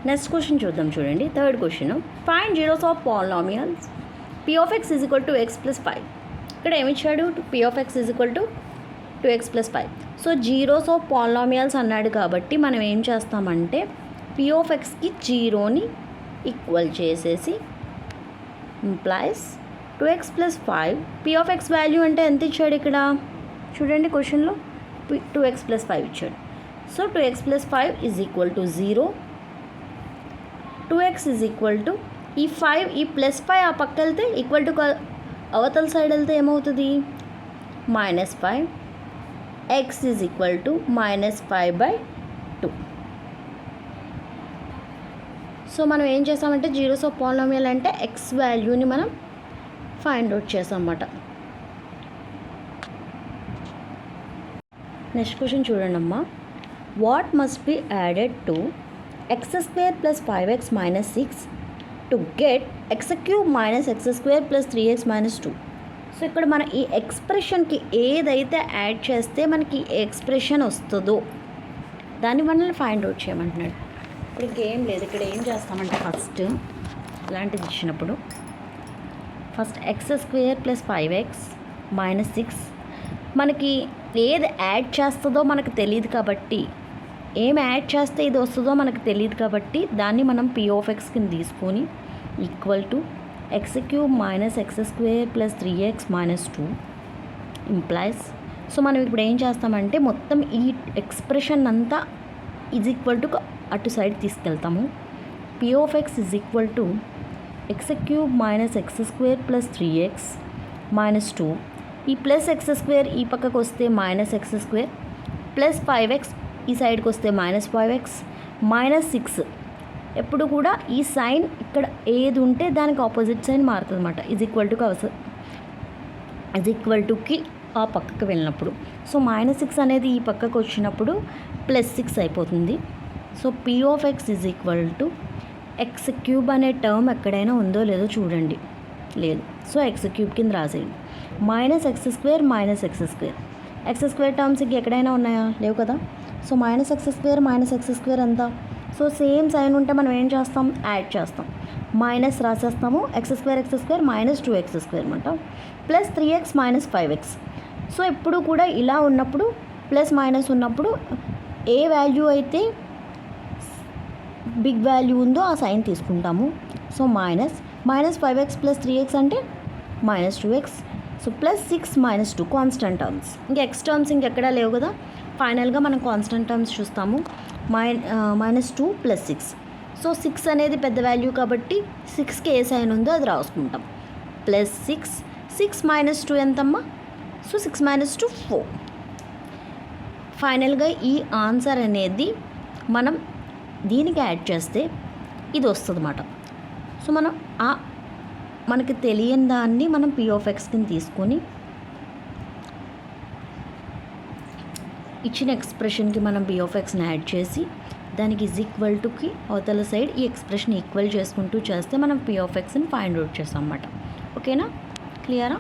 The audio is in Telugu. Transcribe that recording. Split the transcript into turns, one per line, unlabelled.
నెక్స్ట్ క్వశ్చన్ చూద్దాం చూడండి. Third question, find zeros of polynomials p of x is equal to x plus 5. ఇక్కడ ఏమి ఇచ్చాడు? p of x is equal to 2x plus 5. So zeros of polynomials అన్నాడు కాబట్టి మనం ఏం చేస్తామంటే p of xకి జీరోని ఈక్వల్ చేసేసి implies 2x plus 5. p of x value అంటే ఎంత ఇచ్చాడు ఇక్కడ చూడండి క్వశ్చన్లో 2x plus 5 ఇచ్చాడు. So 2x plus 5 is equal to 0. 2x is equal to ఈ 5 ఈ ప్లస్ 5 ఆ పక్క వెళ్తే ఈక్వల్ టు అవతల సైడ్ వెళ్తే ఏమవుతుంది -5. x is equal to -5/2. So మనం ఏం చేసామంటే జీరోస్ ఆఫ్ పాలినామియల్ అంటే x వాల్యూని మనం ఫైండ్ అవుట్ చేసాం అన్నమాట. నెక్స్ట్ క్వశ్చన్ చూడండి అమ్మా. What must be added to x² + 5x - 6 to get x³ - x² + 3x - 2. So ఇక్కడ మన ఈ ఎక్స్ప్రెషన్కి ఏదైతే యాడ్ చేస్తే మనకి ఎక్స్ప్రెషన్ వస్తుందో దాన్ని మనల్ని ఫైండ్ అవుట్ చేయమంటున్నాడు. ఇప్పుడు ఇంకేం లేదు. ఇక్కడ ఏం చేస్తామంటే ఫస్ట్ ఇలాంటిది ఇచ్చినప్పుడు ఫస్ట్ x² + 5x - 6 మనకి ఏది యాడ్ చేస్తుందో మనకు తెలియదు కాబట్టి ఏం యాడ్ చేస్తే ఇది వస్తుందో మనకు తెలియదు కాబట్టి దాన్ని మనం p of x కింద తీసుకొని equal to x³ - x² + 3x - 2 implies. So మనం ఇప్పుడు ఏం చేస్తామంటే మొత్తం ఈ ఎక్స్ప్రెషన్ అంతా ఈజ్ ఈక్వల్ టు అటు సైడ్ తీసుకెళ్తాము. p of x is equal to x³ - x² + 3x - 2. ఈ ప్లస్ x² ఈ పక్కకు వస్తే -x² ప్లస్ 5x ఈ సైడ్కి వస్తే -5x -6. ఎప్పుడు కూడా ఈ సైన్ ఇక్కడ ఏది ఉంటే దానికి ఆపోజిట్ సైన్ మారుతుంది అనమాట. ఈజ్ ఈక్వల్ టుకి ఆ పక్కకు వెళ్ళినప్పుడు. సో -6 అనేది ఈ పక్కకు వచ్చినప్పుడు +6 అయిపోతుంది. So p of x is equal to x³ అనే టర్మ్ ఎక్కడైనా ఉందో లేదో చూడండి. లేదు. సో x³ కింద రాసేయండి. -x² - x². x² టర్మ్స్ ఇంక ఎక్కడైనా ఉన్నాయా? లేవు కదా. సో -x² - x² ఎంత? సో సేమ్ సైన్ ఉంటే మనం ఏం చేస్తాం? యాడ్ చేస్తాం. మైనస్ రాసేస్తాము. x² -2x² అనమాట. Plus 3x - 5x. సో ఎప్పుడు కూడా ఇలా ఉన్నప్పుడు ప్లస్ మైనస్ ఉన్నప్పుడు ఏ వాల్యూ అయితే బిగ్ వాల్యూ ఉందో ఆ సైన్ తీసుకుంటాము. సో -5x + 3x అంటే -2x. So +6 - 2 constant terms. ఇంకా x టర్మ్స్ ఇంకెక్కడా లేవు కదా. ఫైనల్గా మనం కాన్స్టెంట్ టర్మ్స్ చూస్తాము. -2 + 6. సో 6 అనేది పెద్ద వాల్యూ కాబట్టి 6కి ఏ సైన్ ఉందో అది రాసుకుంటాం. +6 6 - 2 ఎంతమ్మా? సో 6 - 2 4. ఫైనల్గా ఈ ఆన్సర్ అనేది మనం దీనికి యాడ్ చేస్తే ఇది వస్తుంది అన్నమాట. సో మనం మనకి తెలియని దాన్ని మనం p of x కింద తీసుకొని ఇచ్చిన ఎక్స్ప్రెషన్కి మనం p of xని యాడ్ చేసి దానికి ఈజ్ ఈక్వల్ టుకి అవతల సైడ్ ఈ ఎక్స్ప్రెషన్ ఈక్వల్ చేసుకుంటూ చేస్తే మనం p of xని ఫైండ్ అవుట్ చేస్తాం అన్నమాట. ఓకేనా? క్లియరా?